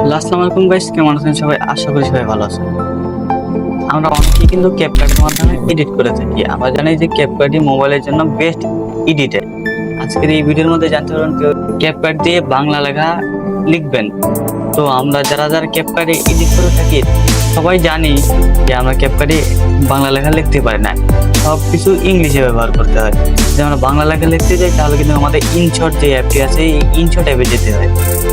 আসসালামু আলাইকুম গাইস, কেমন আছেন সবাই? আশা করি সবাই ভালো আছেন। আমরা অনেকেই কিন্তু ক্যাপকাটের মাধ্যমে এডিট করে থাকি। আমরা জানি যে ক্যাপকাটই মোবাইলের জন্য বেস্ট এডিটর। আজকের এই ভিডিওর মধ্যে জানতে পারবেন ক্যাপকাট দিয়ে বাংলা লেখা লিখবেন। তো আমরা যারা যারা ক্যাপকাটে এডিট করে থাকি সবাই জানি যে আমরা ক্যাপকাটে বাংলা লেখা লিখতে পারি না, সব কিছু ইংলিশে ব্যবহার করতে হয়। যদি আমরা বাংলা লেখা লিখতে যাই তাহলে কিন্তু আমাদের ইনশট যে অ্যাপটি আছে এই ইনশট অ্যাপে যেতে হয়,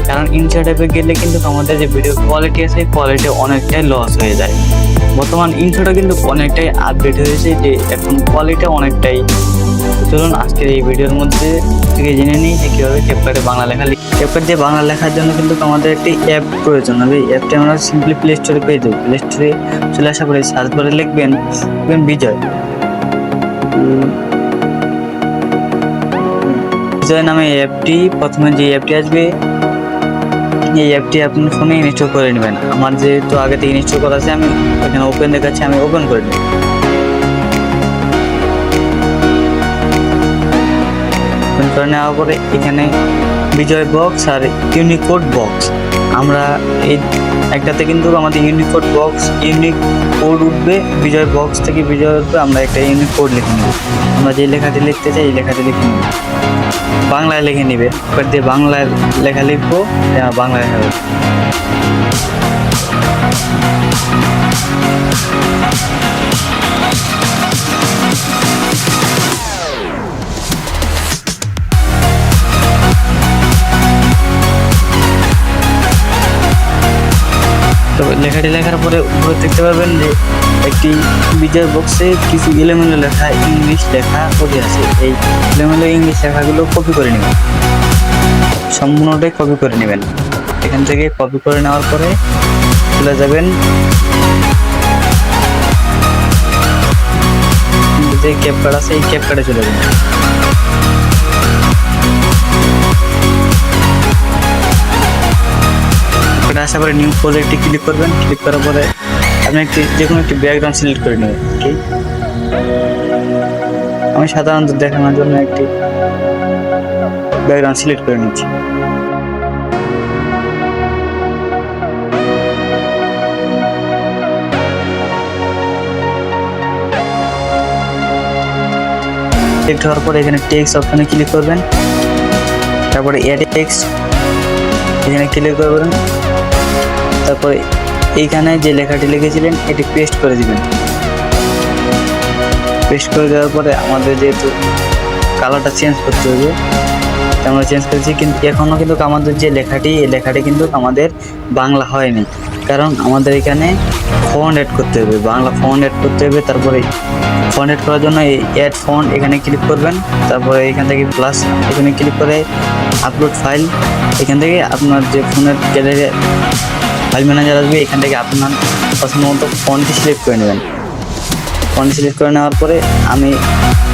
কারণ ইনশট অ্যাপে গেলে কিন্তু আমাদের যে ভিডিও কোয়ালিটি আছে কোয়ালিটি অনেকটাই লস হয়ে যায়। বর্তমান ইনশটও কিন্তু অনেকটাই আপডেট হয়েছে, যে এখন কোয়ালিটি অনেকটাই। চলুন আজকের এই ভিডিওর মধ্যে থেকে জেনে নিই যে কীভাবে ক্যাপকাটে বাংলা লেখা ক্যাপকাট দিয়ে বাংলা লেখার জন্য কিন্তু আমাদের একটি অ্যাপ প্রয়োজন হবে। এই অ্যাপটি আমরা সিম্পলি প্লে স্টোরে পেয়ে দেবো। প্লে স্টোরে চলে আসার পরে সার্চ বারে লিখবেন বিজয়। বিজয় নামে অ্যাপটি, প্রথমে যে অ্যাপটি আসবে এই অ্যাপটি আপনি ফোনে ইনস্টল করে নেবেন। আমার যেহেতু আগে থেকে ইনস্টল করা আছে, আমি এখানে ওপেন দেখাচ্ছি, আমি ওপেন করে নেব। ওপেন করে নেওয়ার পরে এখানে বিজয় বক্স আর ইউনিকোড বক্স, আমরা এই একটাতে কিন্তু আমাদের ইউনিকোড বক্স ইউনিক কোড উঠবে, বিজয় বক্স থেকে বিজয় উঠবে, আমরা একটা ইউনিক কোড লিখে নেব। আমরা যে লেখাটি লিখতে চাই এই লেখাটি লিখে নেব, বাংলায় লিখে নিবে। এবার দিয়ে বাংলায় লেখা লিখবো, বাংলা লেখা লিখবো। তো লেখাটি লেখার পরে উপরে দেখতে পারবেন যে একটি বিজয় বক্সে কিছু এলোমেলো লেখা ইংলিশ লেখা পড়ে আছে। এই এলোমেলো ইংলিশ লেখাগুলো কপি করে নেবেন, সম্পূর্ণটাই কপি করে নেবেন। এখান থেকে কপি করে নেওয়ার পরে চলে যাবেন যে ক্যাপকাট আছে এই ক্যাপকাটে চলে যাবেন। আসার পরে নিউ প্রজেক্টে ক্লিক করবেন। ক্লিক করার পরে আপনি যে কোনো একটি ব্যাকগ্রাউন্ড সিলেক্ট করে নেবেন। ঠিক, আমি সাধারণত দেখানোর জন্য একটি ব্যাকগ্রাউন্ড সিলেক্ট করে নিচ্ছি। সিলেক্ট হওয়ার পরে এখানে টেক্সট অপশনে ক্লিক করবেন, তারপরে অ্যাড টেক্সট এখানে ক্লিক করবেন। তারপরে এইখানে যে লেখাটি লিখেছিলেন এটি পেস্ট করে দিবেন। পেস্ট করে দেওয়ার পরে আমাদের যেহেতু কালারটা চেঞ্জ করতে হবে, আমরা চেঞ্জ করেছি, কিন্তু এখনও কিন্তু আমাদের যে লেখাটি এই লেখাটি কিন্তু আমাদের বাংলা হয়নি, কারণ আমাদের এখানে ফন্ট অ্যাড করতে হবে, বাংলা ফন্ট অ্যাড করতে হবে। তারপরে ফন্ট অ্যাড করার জন্য এই অ্যাড ফন্ট এখানে ক্লিক করবেন। তারপরে এখান থেকে প্লাস এখানে ক্লিক করে আপলোড ফাইল, এখান থেকে আপনার যে ফোনের গ্যালারি ফাইল ম্যানেজার আসবে, এখান থেকে আপনার পছন্দ মতো ফন্টটি সিলেক্ট করে নেবেন। ফন্ট সিলেক্ট করে নেওয়ার পরে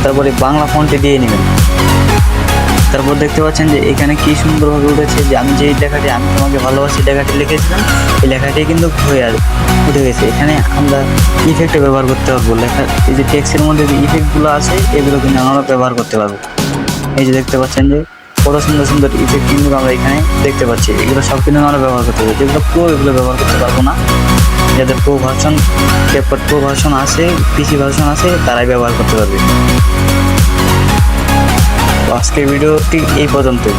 তারপরে বাংলা ফন্টে দিয়ে নেবেন। তারপর দেখতে পাচ্ছেন যে এখানে কি সুন্দরভাবে উঠেছে, যে আমি যেই লেখাটি আমি তোমাকে ভালোবাসি লেখাটি লিখেছিলাম এই লেখাটি কিন্তু উঠে গেছে। এখানে আমরা ইফেক্টও ব্যবহার করতে পারবো, এই যে টেক্সটের মধ্যে যে ইফেক্টগুলো আছে এগুলো কিন্তু আমরা ব্যবহার করতে পারবো। এই যে দেখতে পাচ্ছেন যে কত সুন্দর সুন্দর ইফেক্ট কিন্তু আমরা এখানে দেখতে পাচ্ছি, এগুলো সব কিন্তু আমরা ব্যবহার করতে পারবো। যেগুলো এগুলো ব্যবহার করতে পারবো না, যাদের ক্যাপকাট প্রো ভার্সন আছে, পিসি ভার্সন আছে, তারাই ব্যবহার করতে পারবে। আজকের ভিডিওটি এই পর্যন্তই।